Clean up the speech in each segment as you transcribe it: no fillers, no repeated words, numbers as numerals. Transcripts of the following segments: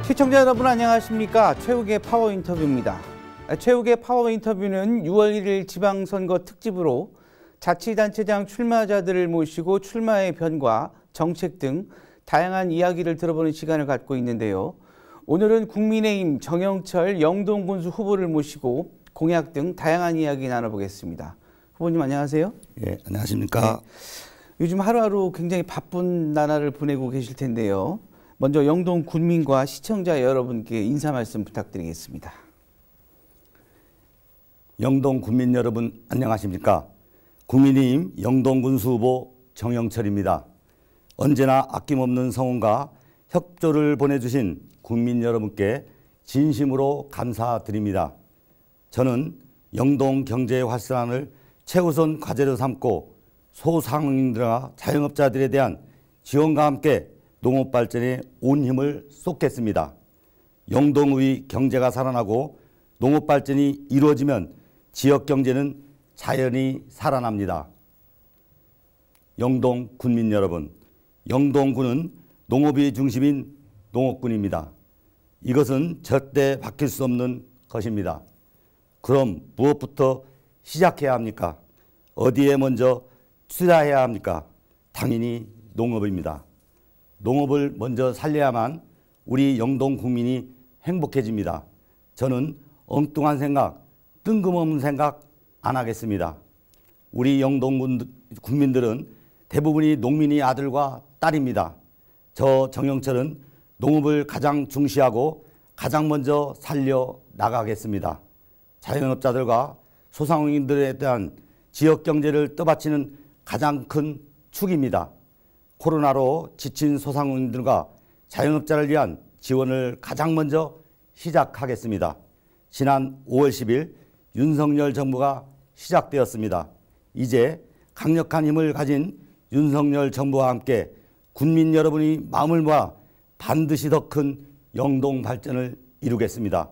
시청자 여러분 안녕하십니까. 최욱의 파워 인터뷰입니다. 최욱의 파워 인터뷰는 6월 1일 지방선거 특집으로 자치단체장 출마자들을 모시고 출마의 변과, 정책 등 다양한 이야기를 들어보는 시간을 갖고 있는데요. 오늘은 국민의힘 정영철 영동군수 후보를 모시고 공약 등 다양한 이야기 나눠보겠습니다. 후보님 안녕하세요. 예, 안녕하십니까. 네. 요즘 하루하루 굉장히 바쁜 나날을 보내고 계실 텐데요. 먼저 영동 군민과 시청자 여러분께 인사 말씀 부탁드리겠습니다. 영동 군민 여러분 안녕하십니까. 국민의힘 영동군수 후보 정영철입니다. 언제나 아낌없는 성원과 협조를 보내주신 국민 여러분께 진심으로 감사드립니다. 저는 영동 경제 활성화를 최우선 과제로 삼고 소상공인들과 자영업자들에 대한 지원과 함께 농업 발전에 온 힘을 쏟겠습니다. 영동의 경제가 살아나고 농업 발전이 이루어지면 지역 경제는 자연히 살아납니다. 영동 군민 여러분, 영동군은 농업이 중심인 농업군입니다. 이것은 절대 바뀔 수 없는 것입니다. 그럼 무엇부터 시작해야 합니까? 어디에 먼저 투자해야 합니까? 당연히 농업입니다. 농업을 먼저 살려야만 우리 영동 국민이 행복해집니다. 저는 엉뚱한 생각, 뜬금없는 생각 안 하겠습니다. 우리 영동 국민들은 대부분이 농민의 아들과 딸입니다. 저 정영철은 농업을 가장 중시하고 가장 먼저 살려 나가겠습니다. 자영업자들과 소상공인들에 대한 지역 경제를 떠받치는 가장 큰 축입니다. 코로나로 지친 소상공인들과 자영업자를 위한 지원을 가장 먼저 시작하겠습니다. 지난 5월 10일 윤석열 정부가 시작되었습니다. 이제 강력한 힘을 가진 윤석열 정부와 함께 국민 여러분이 마음을 모아 반드시 더 큰 영동 발전을 이루겠습니다.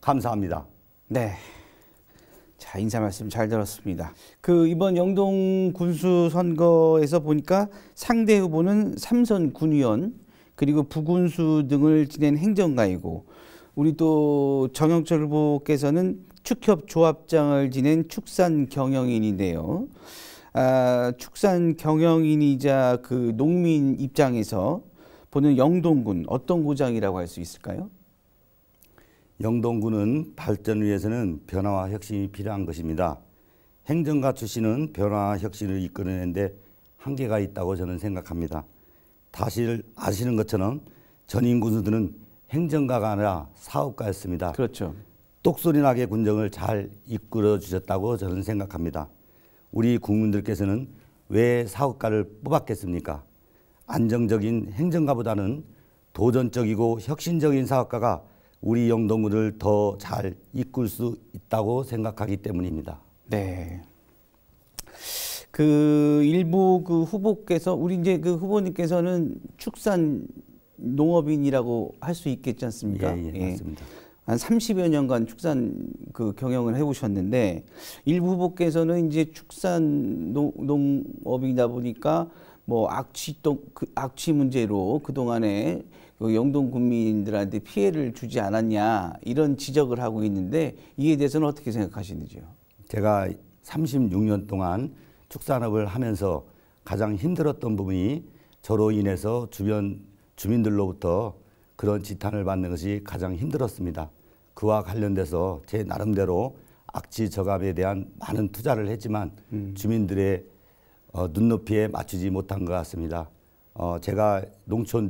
감사합니다. 네. 자, 인사 말씀 잘 들었습니다. 이번 영동 군수 선거에서 보니까 상대 후보는 삼선 군의원 그리고 부군수 등을 지낸 행정가이고, 우리 또 정영철 후보께서는 축협 조합장을 지낸 축산 경영인인데요. 축산 경영인이자 농민 입장에서 보는 영동군 어떤 고장이라고 할 수 있을까요? 영동군은 발전을 위해서는 변화와 혁신이 필요한 것입니다. 행정가 출신은 변화와 혁신을 이끌어내는데 한계가 있다고 저는 생각합니다. 다시 아시는 것처럼 전임 군수들은 행정가가 아니라 사업가였습니다. 그렇죠. 똑소리나게 군정을 잘 이끌어 주셨다고 저는 생각합니다. 우리 국민들께서는 왜 사업가를 뽑았겠습니까? 안정적인 행정가보다는 도전적이고 혁신적인 사업가가 우리 영동군을 더 잘 이끌 수 있다고 생각하기 때문입니다. 네. 일부 후보께서, 우리 이제 후보님께서는 축산 농업인이라고 할 수 있겠지 않습니까? 예, 맞습니다. 한 30여 년간 축산 경영을 해오셨는데, 일부 후보께서는 이제 축산 농업이다 보니까 악취 문제로 그동안에 영동 국민들한테 피해를 주지 않았냐, 이런 지적을 하고 있는데, 이에 대해서는 어떻게 생각하시는지요? 제가 36년 동안 축산업을 하면서 가장 힘들었던 부분이 저로 인해서 주변 주민들로부터 그런 지탄을 받는 것이 가장 힘들었습니다. 그와 관련돼서 제 나름대로 악취 저감에 대한 많은 투자를 했지만 주민들의 눈높이에 맞추지 못한 것 같습니다. 제가 농촌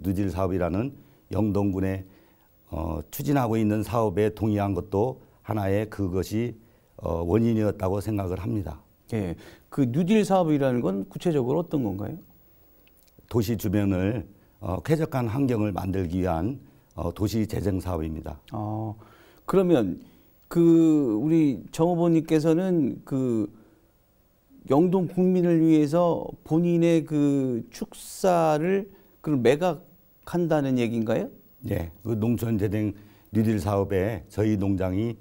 누질 사업이라는 영동군에 추진하고 있는 사업에 동의한 것도 하나의 그것이 원인이었다고 생각을 합니다. 예, 뉴딜 사업이라는 건 구체적으로 어떤 건가요? 도시 주변을 쾌적한 환경을 만들기 위한 도시 재생 사업입니다. 그러면 우리 정 후보님께서는 영동 국민을 위해서 본인의 축사를 매각한다는 얘기인가요? 네, 농촌 재생 뉴딜 사업에 저희 농장이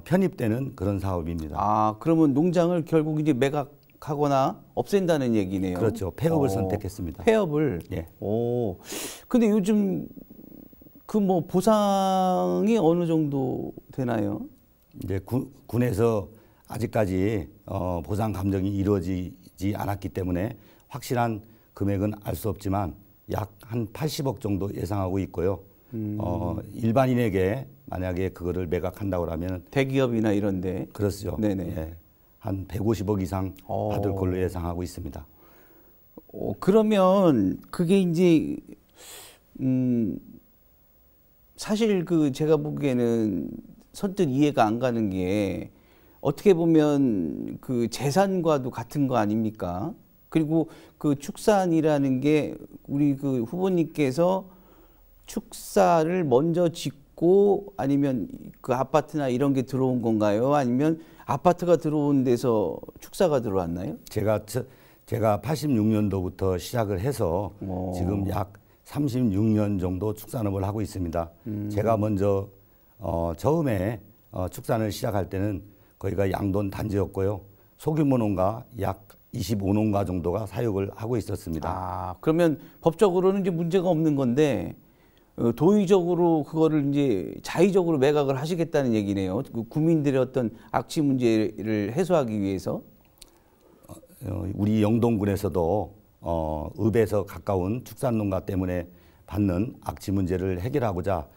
편입되는 그런 사업입니다. 그러면 농장을 결국 이제 매각하거나 없앤다는 얘기네요. 그렇죠. 폐업을 선택했습니다. 폐업을. 예. 근데 요즘 그 뭐 보상이 어느 정도 되나요? 이제 군에서 아직까지 보상 감정이 이루어지지 않았기 때문에 확실한 금액은 알 수 없지만 약 한 80억 정도 예상하고 있고요. 일반인에게 만약에 그거를 매각한다고 하면 대기업이나 이런데 그렇죠. 네네. 예, 한 150억 이상 받을 걸로 예상하고 있습니다. 그러면 그게 이제 사실 그 제가 보기에는 선뜻 이해가 안 가는 게 어떻게 보면 그 재산과도 같은 거 아닙니까? 그리고 그 축산이라는 게 우리 그 후보님께서 축사를 먼저 짓고 아니면 그 아파트나 이런 게 들어온 건가요? 아니면 아파트가 들어온 데서 축사가 들어왔나요? 제가 86년도부터 시작을 해서 지금 약 36년 정도 축산업을 하고 있습니다. 제가 먼저 처음에 축산을 시작할 때는 거기가 양돈 단지였고요. 소규모 농가 약 25농가 정도가 사육을 하고 있었습니다. 아, 그러면 법적으로는 이제 문제가 없는 건데 도의적으로 그거를 이제 자의적으로 매각을 하시겠다는 얘기네요. 그 국민들의 어떤 악취 문제를 해소하기 위해서. 우리 영동군에서도 읍에서 가까운 축산농가 때문에 받는 악취 문제를 해결하고자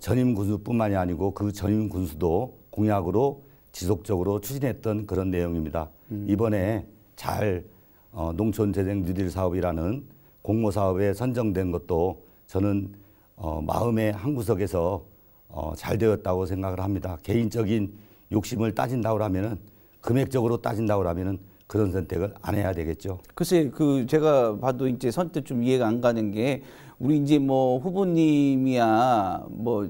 전임 군수뿐만이 아니고 그 전임 군수도 공약으로 지속적으로 추진했던 그런 내용입니다. 이번에 잘 농촌재생 뉴딜 사업이라는 공모 사업에 선정된 것도 저는 마음의 한구석에서 잘 되었다고 생각을 합니다. 개인적인 욕심을 따진다고 하면은 금액적으로 따진다고 하면은 그런 선택을 안 해야 되겠죠. 글쎄, 그 제가 봐도 이제 선뜻 좀 이해가 안 가는 게 우리 이제 뭐 후보님이야 뭐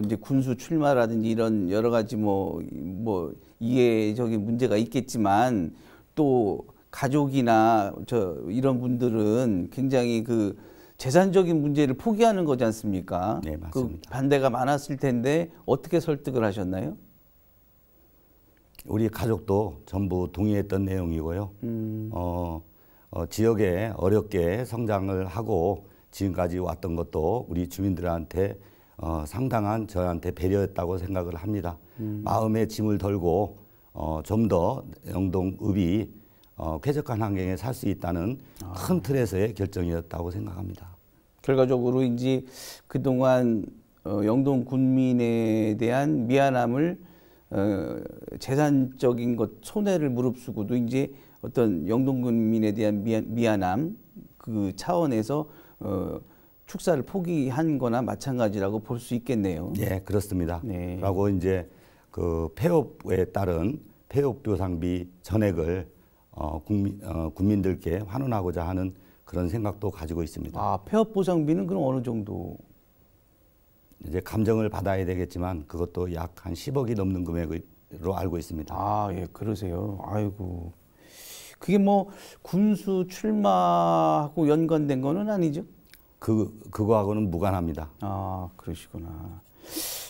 이제 군수 출마라든지 이런 여러 가지 뭐 이해적인 문제가 있겠지만 또 가족이나 이런 분들은 굉장히 그 재산적인 문제를 포기하는 거지 않습니까? 네, 맞습니다. 그 반대가 많았을 텐데 어떻게 설득을 하셨나요? 우리 가족도 전부 동의했던 내용이고요. 지역에 어렵게 성장을 하고 지금까지 왔던 것도 우리 주민들한테 상당한 저한테 배려했다고 생각을 합니다. 마음의 짐을 덜고 좀 더 영동읍이 쾌적한 환경에 살 수 있다는 큰 틀에서의 결정이었다고 생각합니다. 결과적으로 이제 그동안 영동 군민에 대한 미안함을 재산적인 것 손해를 무릅쓰고도 이제 어떤 영동 군민에 대한 미안함 그 차원에서 축사를 포기한 거나 마찬가지라고 볼 수 있겠네요. 네, 그렇습니다. 네. 라고 이제 그 폐업에 따른 폐업보상비 전액을 국민들께 환원하고자 하는 그런 생각도 가지고 있습니다. 아, 폐업보상비는 그럼 어느 정도? 이제 감정을 받아야 되겠지만 그것도 약 한 10억이 넘는 금액으로 알고 있습니다. 아, 예, 그러세요. 아이고. 그게 뭐 군수 출마하고 연관된 거는 아니죠? 그거하고는 무관합니다. 아, 그러시구나.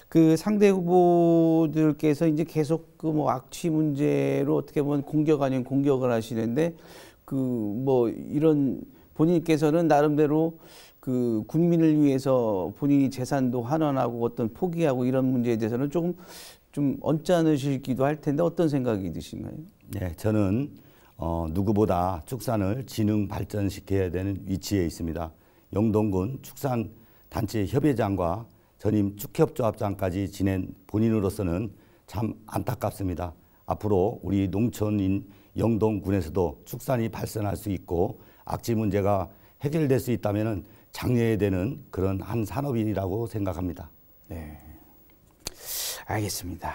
그 상대 후보들께서 이제 계속 그 뭐 악취 문제로 어떻게 보면 공격 아닌 공격을 하시는데 그 뭐 이런 본인께서는 나름대로 그 국민을 위해서 본인이 재산도 환원하고 어떤 포기하고 이런 문제에 대해서는 조금 좀 언짢으시기도 할 텐데 어떤 생각이 드신가요? 네, 저는 누구보다 축산을 진흥 발전시켜야 되는 위치에 있습니다. 영동군 축산단체 협회장과 전임 축협조합장까지 지낸 본인으로서는 참 안타깝습니다. 앞으로 우리 농촌인 영동군에서도 축산이 발전할 수 있고 악취 문제가 해결될 수 있다면 장려해야 되는 그런 한 산업이라고 생각합니다. 네, 알겠습니다.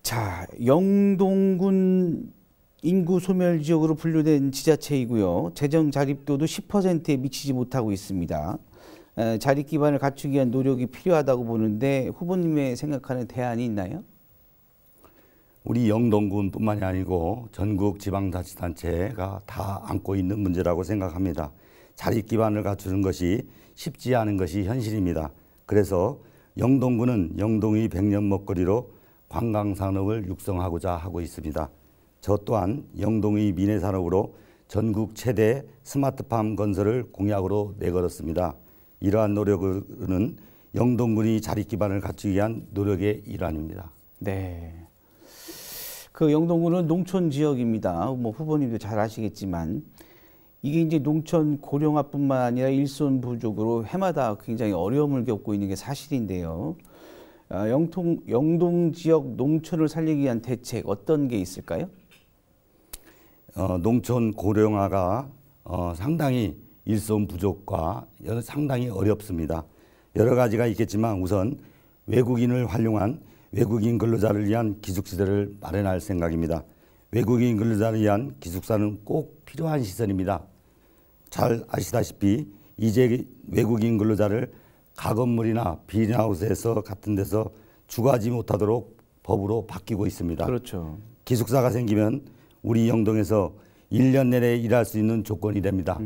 자, 영동군 인구 소멸 지역으로 분류된 지자체이고요. 재정 자립도도 10%에 미치지 못하고 있습니다. 자립 기반을 갖추기 위한 노력이 필요하다고 보는데 후보님의 생각하는 대안이 있나요? 우리 영동군뿐만이 아니고 전국 지방자치단체가 다 안고 있는 문제라고 생각합니다. 자립 기반을 갖추는 것이 쉽지 않은 것이 현실입니다. 그래서 영동군은 영동의 백년 먹거리로 관광산업을 육성하고자 하고 있습니다. 저 또한 영동의 미래산업으로 전국 최대 스마트팜 건설을 공약으로 내걸었습니다. 이러한 노력은 영동군이 자립 기반을 갖추기 위한 노력의 일환입니다. 네. 그 영동군은 농촌 지역입니다. 뭐 후보님도 잘 아시겠지만 이게 이제 농촌 고령화뿐만 아니라 일손 부족으로 해마다 굉장히 어려움을 겪고 있는 게 사실인데요. 영동 지역 농촌을 살리기 위한 대책 어떤 게 있을까요? 농촌 고령화가 상당히 일손 부족과 상당히 어렵습니다. 여러 가지가 있겠지만 우선 외국인을 활용한 외국인 근로자를 위한 기숙시설을 마련할 생각입니다. 외국인 근로자를 위한 기숙사는 꼭 필요한 시설입니다. 잘 아시다시피 이제 외국인 근로자를 가건물이나 비닐하우스에서 같은 데서 주거하지 못하도록 법으로 바뀌고 있습니다. 그렇죠. 기숙사가 생기면 우리 영동에서 1년 내내 일할 수 있는 조건이 됩니다.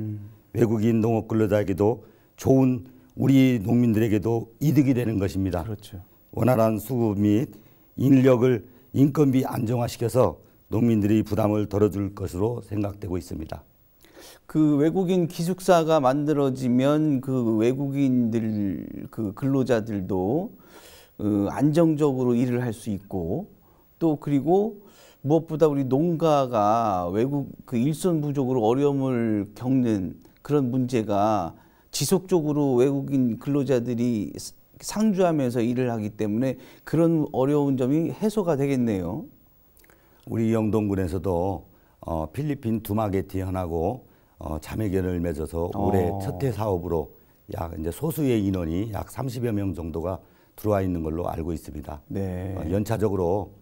외국인 농업 근로자에게도 좋은 우리 농민들에게도 이득이 되는 것입니다. 그렇죠. 원활한 수급 및 인력을 인건비 안정화시켜서 농민들이 부담을 덜어줄 것으로 생각되고 있습니다. 그 외국인 기숙사가 만들어지면 그 외국인들 그 근로자들도 안정적으로 일을 할 수 있고 또 그리고 무엇보다 우리 농가가 외국 그 일손 부족으로 어려움을 겪는 그런 문제가 지속적으로 외국인 근로자들이 상주하면서 일을 하기 때문에 그런 어려운 점이 해소가 되겠네요. 우리 영동군에서도 필리핀 두마게티 현하고 자매결을 맺어서 올해 첫 해 사업으로 약 이제 소수의 인원이 약 30여 명 정도가 들어와 있는 걸로 알고 있습니다. 네. 연차적으로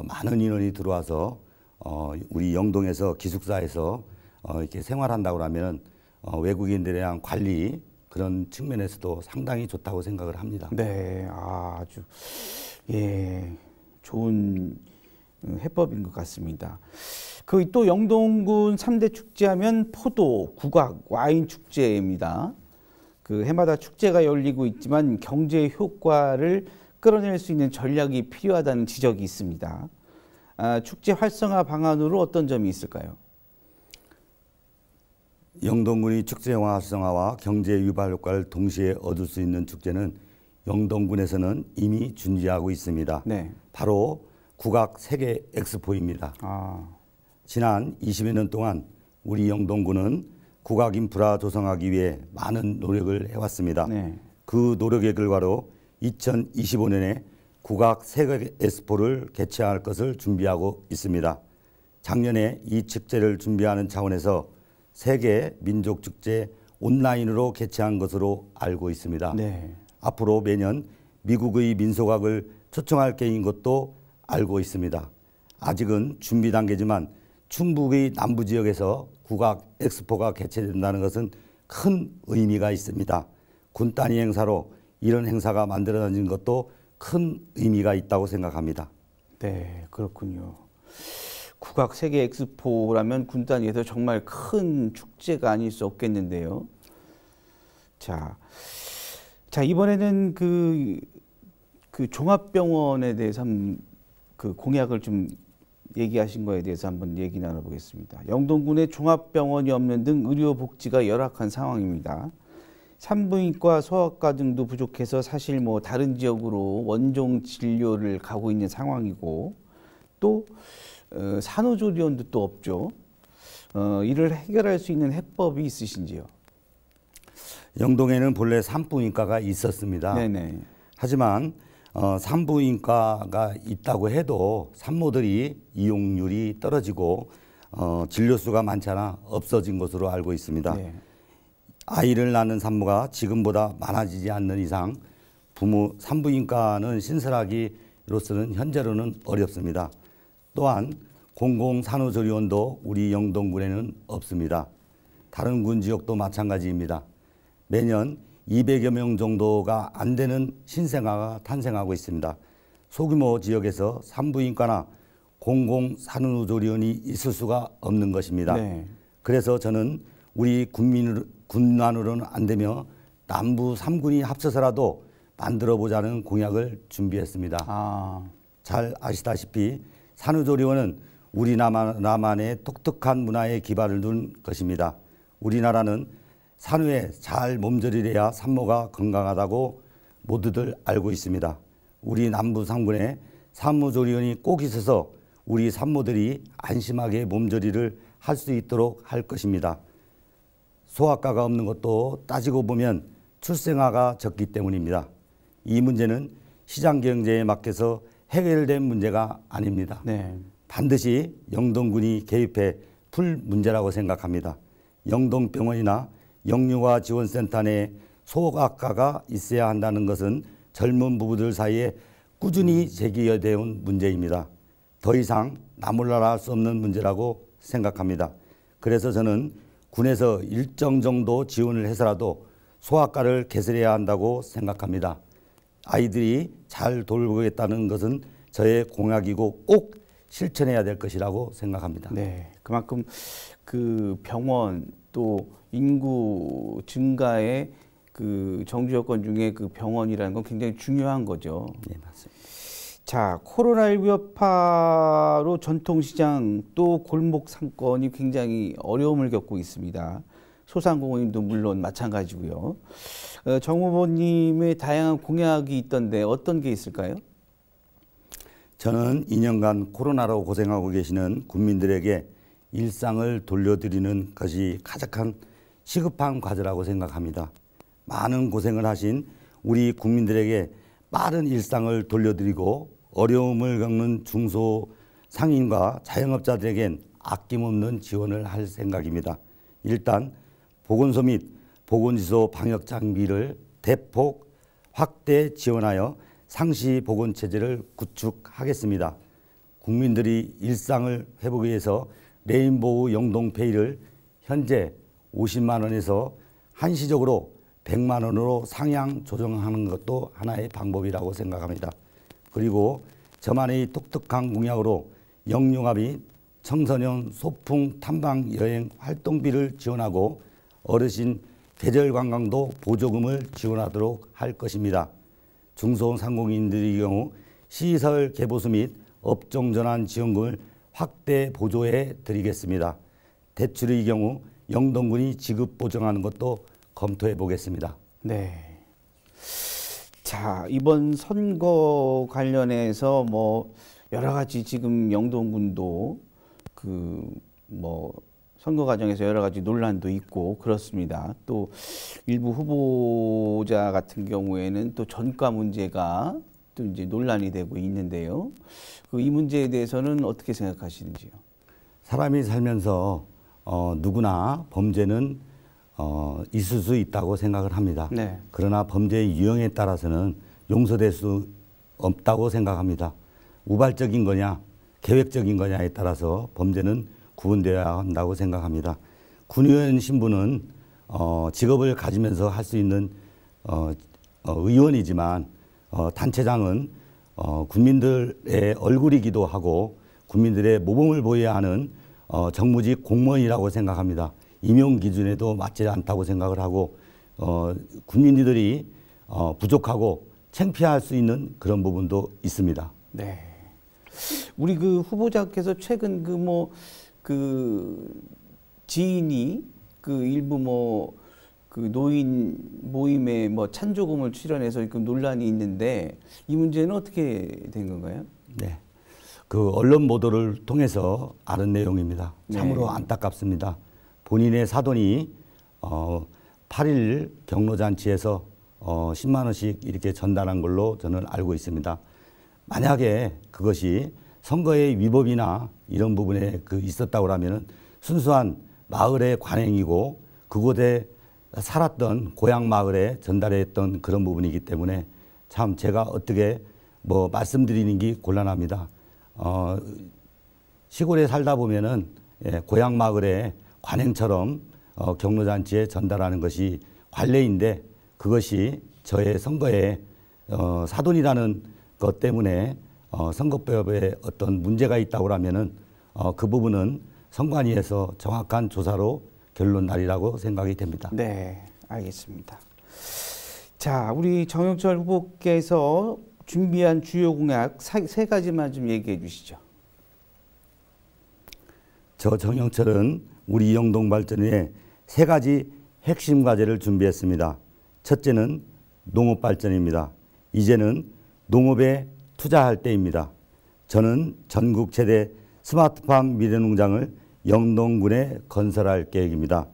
많은 인원이 들어와서 우리 영동에서 기숙사에서 이렇게 생활한다고 하면 외국인들에 대한 관리 그런 측면에서도 상당히 좋다고 생각을 합니다. 네, 아주 좋은 해법인 것 같습니다. 그 또 영동군 3대 축제하면 포도, 국악, 와인 축제입니다. 그 해마다 축제가 열리고 있지만 경제 효과를 끌어낼 수 있는 전략이 필요하다는 지적이 있습니다. 축제 활성화 방안으로 어떤 점이 있을까요? 영동군이 축제 활성화와 경제 유발 효과를 동시에 얻을 수 있는 축제는 영동군에서는 이미 준비하고 있습니다. 네. 바로 국악 세계 엑스포입니다. 지난 20여 년 동안 우리 영동군은 국악 인프라 조성하기 위해 많은 노력을 해왔습니다. 네. 그 노력의 결과로 2025년에 국악 세계 엑스포를 개최할 것을 준비하고 있습니다. 작년에 이 축제를 준비하는 차원에서 세계 민족축제 온라인으로 개최한 것으로 알고 있습니다. 네. 앞으로 매년 미국의 민속악을 초청할 계획인 것도 알고 있습니다. 아직은 준비 단계지만 충북의 남부 지역에서 국악 엑스포가 개최된다는 것은 큰 의미가 있습니다. 군 단위 행사로 이런 행사가 만들어진 것도 큰 의미가 있다고 생각합니다. 네, 그렇군요. 국악 세계 엑스포라면 군 단위에서 정말 큰 축제가 아닐 수 없겠는데요. 자 이번에는 그 종합병원에 대해서 그 공약을 좀 얘기하신 거에 대해서 한번 얘기 나눠보겠습니다. 영동군에 종합병원이 없는 등 의료복지가 열악한 상황입니다. 산부인과, 소아과 등도 부족해서 사실 뭐 다른 지역으로 원종 진료를 가고 있는 상황이고 또 산후조리원도 또 없죠. 이를 해결할 수 있는 해법이 있으신지요? 영동에는 본래 산부인과가 있었습니다. 네네. 하지만 산부인과가 있다고 해도 산모들이 이용률이 떨어지고 진료수가 많잖아 없어진 것으로 알고 있습니다. 네. 아이를 낳는 산모가 지금보다 많아지지 않는 이상 산부인과는 신설하기로서는 현재로는 어렵습니다. 또한 공공산후조리원도 우리 영동군에는 없습니다. 다른 군 지역도 마찬가지입니다. 매년 200여 명 정도가 안 되는 신생아가 탄생하고 있습니다. 소규모 지역에서 산부인과나 공공산후조리원이 있을 수가 없는 것입니다. 네. 그래서 저는 우리 군만으로는 안 되며 남부 3군이 합쳐서라도 만들어보자는 공약을 준비했습니다. 잘 아시다시피 산후조리원은 우리나라만의 독특한 문화에 기반을 둔 것입니다. 우리나라는 산후에 잘 몸조리해야 산모가 건강하다고 모두들 알고 있습니다. 우리 남부 상군에 산후조리원이 꼭 있어서 우리 산모들이 안심하게 몸조리를 할 수 있도록 할 것입니다. 소아과가 없는 것도 따지고 보면 출생아가 적기 때문입니다. 이 문제는 시장 경제에 맡겨서 해결된 문제가 아닙니다. 네. 반드시 영동군이 개입해 풀 문제라고 생각합니다. 영동병원이나 영유아 지원센터 내에 소아과가 있어야 한다는 것은 젊은 부부들 사이에 꾸준히 제기되어 온 문제입니다. 더 이상 나몰라라 할 수 없는 문제라고 생각합니다. 그래서 저는 군에서 일정 정도 지원을 해서라도 소아과를 개설해야 한다고 생각합니다. 아이들이 잘 돌보겠다는 것은 저의 공약이고 꼭 실천해야 될 것이라고 생각합니다. 네, 그만큼 그 병원 또 인구 증가의 그 정주 여건 중에 그 병원이라는 건 굉장히 중요한 거죠. 네, 맞습니다. 자, 코로나19 여파로 전통시장 또 골목 상권이 굉장히 어려움을 겪고 있습니다. 소상공인도 물론 마찬가지고요. 정 후보님의 다양한 공약이 있던데 어떤 게 있을까요? 저는 2년간 코로나로 고생하고 계시는 국민들에게 일상을 돌려드리는 것이 가장 시급한 과제라고 생각합니다. 많은 고생을 하신 우리 국민들에게 빠른 일상을 돌려드리고 어려움을 겪는 중소상인과 자영업자들에겐 아낌없는 지원을 할 생각입니다. 일단 보건소 및 보건지소 방역 장비를 대폭 확대 지원하여 상시 보건체제를 구축하겠습니다. 국민들이 일상을 회복하기 위해서 레인보우 영동페이를 현재 50만 원에서 한시적으로 100만 원으로 상향 조정하는 것도 하나의 방법이라고 생각합니다. 그리고 저만의 독특한 공약으로 영유아 및 청소년 소풍 탐방 여행 활동비를 지원하고 어르신 계절 관광도 보조금을 지원하도록 할 것입니다. 중소상공인들의 경우 시설 개보수 및 업종 전환 지원금을 확대 보조해 드리겠습니다. 대출의 경우 영동군이 지급 보정하는 것도 검토해 보겠습니다. 네. 자, 이번 선거 관련해서 뭐 여러 가지 지금 영동군도 선거 과정에서 여러 가지 논란도 있고 그렇습니다. 또 일부 후보자 같은 경우에는 또 전과 문제가 또 이제 논란이 되고 있는데요. 이 문제에 대해서는 어떻게 생각하시는지요? 사람이 살면서 누구나 범죄는 있을 수 있다고 생각을 합니다. 네. 그러나 범죄의 유형에 따라서는 용서될 수 없다고 생각합니다. 우발적인 거냐 계획적인 거냐에 따라서 범죄는 구분되어야 한다고 생각합니다. 군의원 신분은 직업을 가지면서 할 수 있는 의원이지만 단체장은 국민들의 얼굴이기도 하고 국민들의 모범을 보여야 하는 정무직 공무원이라고 생각합니다. 임용 기준에도 맞지 않다고 생각을 하고 국민들이 부족하고 창피할 수 있는 그런 부분도 있습니다. 네. 우리 그 후보자께서 최근 지인이 일부 노인 모임에 찬조금을 출연해서 논란이 있는데 이 문제는 어떻게 된 건가요? 네. 그 언론 보도를 통해서 아는 내용입니다. 참으로 네. 안타깝습니다. 본인의 사돈이 8일 경로잔치에서 10만 원씩 이렇게 전달한 걸로 저는 알고 있습니다. 만약에 그것이 선거의 위법이나 이런 부분에 있었다고 하면은 순수한 마을의 관행이고 그곳에 살았던 고향 마을에 전달했던 그런 부분이기 때문에 참 제가 어떻게 말씀드리는 게 곤란합니다. 시골에 살다 보면은 고향 마을의 관행처럼 경로잔치에 전달하는 것이 관례인데 그것이 저의 선거에 사돈이라는 것 때문에 선거법에 어떤 문제가 있다고 하면은 그 부분은 선관위에서 정확한 조사로 결론 나리라고 생각이 됩니다. 네, 알겠습니다. 자, 우리 정영철 후보께서 준비한 주요 공약 세 가지만 좀 얘기해 주시죠. 저 정영철은 우리 영동 발전에 세 가지 핵심 과제를 준비했습니다. 첫째는 농업 발전입니다. 이제는 농업에 투자할 때입니다. 저는 전국 최대 스마트팜 미래농장을 영동군에 건설할 계획입니다.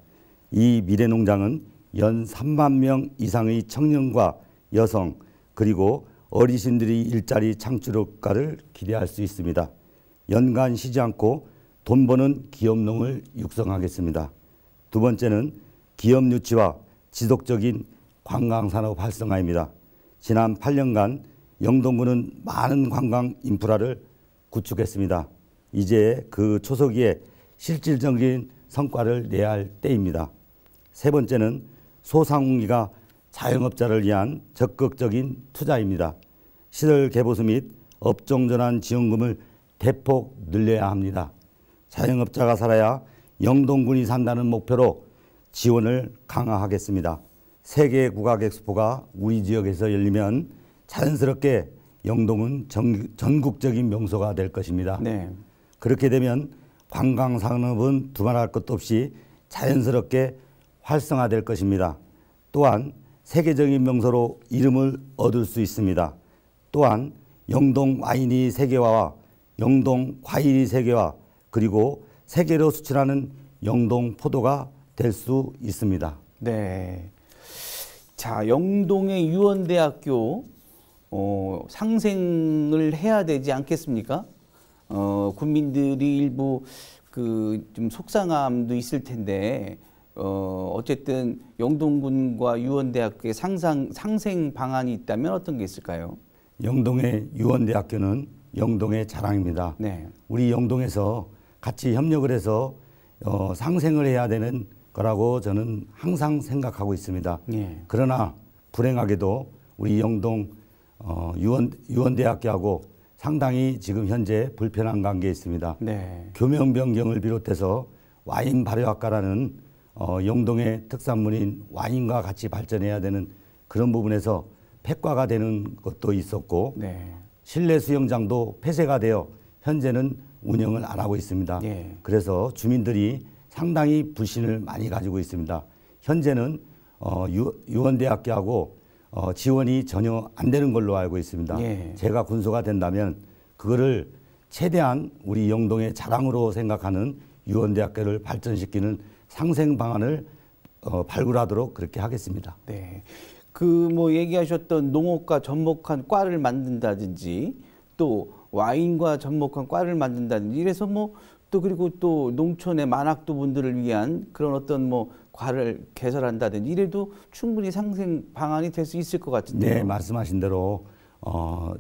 이 미래농장은 연 3만 명 이상의 청년과 여성 그리고 어르신들이 일자리 창출 효과를 기대할 수 있습니다. 연간 쉬지 않고 돈 버는 기업농을 육성하겠습니다. 두 번째는 기업 유치와 지속적인 관광산업 활성화입니다. 지난 8년간 영동군은 많은 관광 인프라를 구축했습니다. 이제 그 초석기에 실질적인 성과를 내야 할 때입니다. 세 번째는 소상공인과 자영업자를 위한 적극적인 투자입니다. 시설 개보수 및 업종전환 지원금을 대폭 늘려야 합니다. 자영업자가 살아야 영동군이 산다는 목표로 지원을 강화하겠습니다. 세계 국악 엑스포가 우리 지역에서 열리면 자연스럽게 영동은 전국적인 명소가 될 것입니다. 네. 그렇게 되면 관광산업은 두말할 것도 없이 자연스럽게 활성화될 것입니다. 또한 세계적인 명소로 이름을 얻을 수 있습니다. 또한 영동 와인이 세계화와 영동 과일이 세계화 그리고 세계로 수출하는 영동 포도가 될 수 있습니다. 네. 자, 영동의 유원대학교 상생을 해야 되지 않겠습니까? 국민들이 일부 좀 속상함도 있을 텐데 어쨌든 영동군과 유원대학교의 상생 방안이 있다면 어떤 게 있을까요? 영동의 유원대학교는 영동의 자랑입니다. 네. 우리 영동에서 같이 협력을 해서 상생을 해야 되는 거라고 저는 항상 생각하고 있습니다. 네. 그러나 불행하게도 우리 영동 유원대학교하고 상당히 지금 현재 불편한 관계에 있습니다. 네. 교명 변경을 비롯해서 와인 발효학과라는 영동의 특산물인 와인과 같이 발전해야 되는 그런 부분에서 폐과가 되는 것도 있었고 네. 실내 수영장도 폐쇄가 되어 현재는 운영을 안 하고 있습니다. 예. 그래서 주민들이 상당히 불신을 많이 가지고 있습니다. 현재는 유원대학교하고 지원이 전혀 안 되는 걸로 알고 있습니다. 예. 제가 군소가 된다면 그거를 최대한 우리 영동의 자랑으로 생각하는 유원대학교를 발전시키는 상생 방안을 발굴하도록 그렇게 하겠습니다. 네. 얘기하셨던 농업과 접목한 과를 만든다든지 또 와인과 접목한 과를 만든다든지 이래서 그리고 또 농촌의 만학도 분들을 위한 그런 어떤 과를 개설한다든지 이래도 충분히 상생 방안이 될 수 있을 것 같은데요. 네, 말씀하신 대로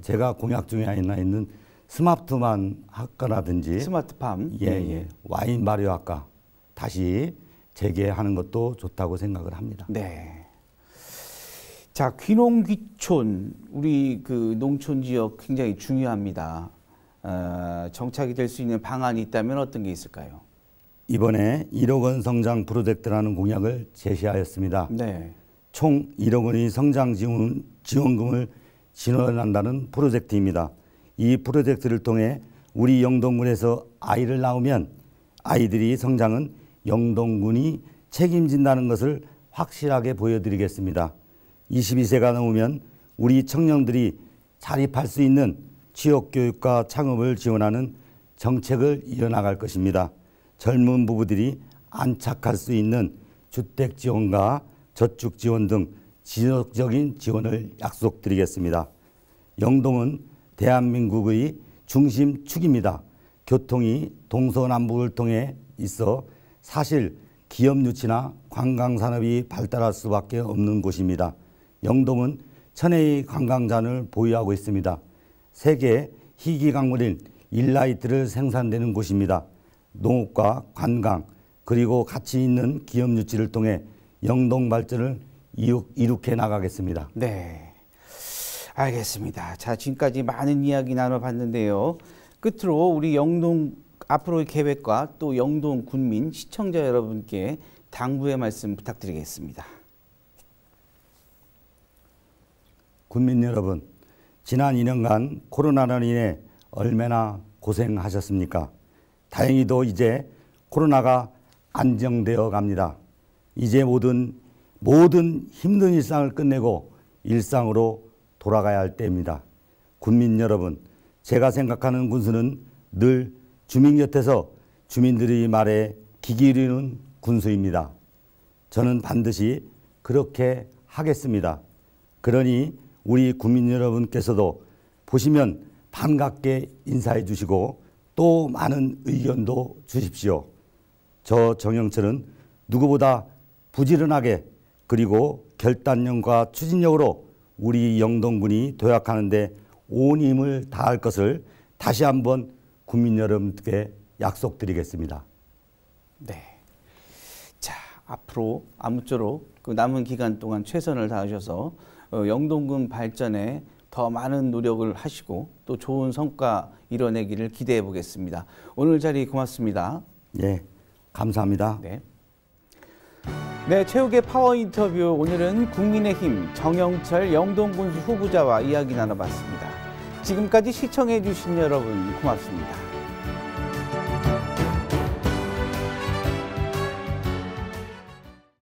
제가 공약 중에 하나 있는 스마트팜 학과라든지 스마트팜, 예. 와인 발효학과 다시 재개하는 것도 좋다고 생각을 합니다. 네. 자, 귀농귀촌 우리 농촌 지역 굉장히 중요합니다. 정착이 될 수 있는 방안이 있다면 어떤 게 있을까요? 이번에 1억 원 성장 프로젝트라는 공약을 제시하였습니다. 네. 총 1억 원의 성장 지원금을 지원한다는 프로젝트입니다. 이 프로젝트를 통해 우리 영동군에서 아이를 낳으면 아이들이 성장은 영동군이 책임진다는 것을 확실하게 보여드리겠습니다. 22세가 넘으면 우리 청년들이 자립할 수 있는 취업교육과 창업을 지원하는 정책을 이어나갈 것입니다. 젊은 부부들이 안착할 수 있는 주택 지원과 저축 지원 등 지속적인 지원을 약속드리겠습니다. 영동은 대한민국의 중심축입니다. 교통이 동서남북을 통해 있어 사실 기업 유치나 관광산업이 발달할 수밖에 없는 곳입니다. 영동은 천혜의 관광산을 보유하고 있습니다. 세계 희귀 강물인 일라이트를 생산되는 곳입니다. 농업과 관광 그리고 가치 있는 기업 유치를 통해 영동 발전을 이룩해 나가겠습니다. 네, 알겠습니다. 자, 지금까지 많은 이야기 나눠봤는데요. 끝으로 우리 영동 앞으로의 계획과 또 영동 군민 시청자 여러분께 당부의 말씀 부탁드리겠습니다. 군민 여러분, 지난 2년간 코로나로 인해 얼마나 고생하셨습니까? 다행히도 이제 코로나가 안정되어 갑니다. 이제 모든 힘든 일상을 끝내고 일상으로 돌아가야 할 때입니다. 군민 여러분, 제가 생각하는 군수는 늘 주민 곁에서 주민들의 말에 귀 기울이는 군수입니다. 저는 반드시 그렇게 하겠습니다. 그러니 우리 국민 여러분께서도 보시면 반갑게 인사해 주시고 또 많은 의견도 주십시오. 저 정영철은 누구보다 부지런하게 그리고 결단력과 추진력으로 우리 영동군이 도약하는 데 온 힘을 다할 것을 다시 한번 국민 여러분께 약속드리겠습니다. 네. 자, 앞으로 아무쪼록 그 남은 기간 동안 최선을 다하셔서 영동군 발전에 더 많은 노력을 하시고 또 좋은 성과 이뤄내기를 기대해 보겠습니다. 오늘 자리 고맙습니다. 예, 감사합니다. 네. 네, 최욱의 파워 인터뷰, 오늘은 국민의힘 정영철 영동군수 후보자와 이야기 나눠봤습니다. 지금까지 시청해 주신 여러분 고맙습니다.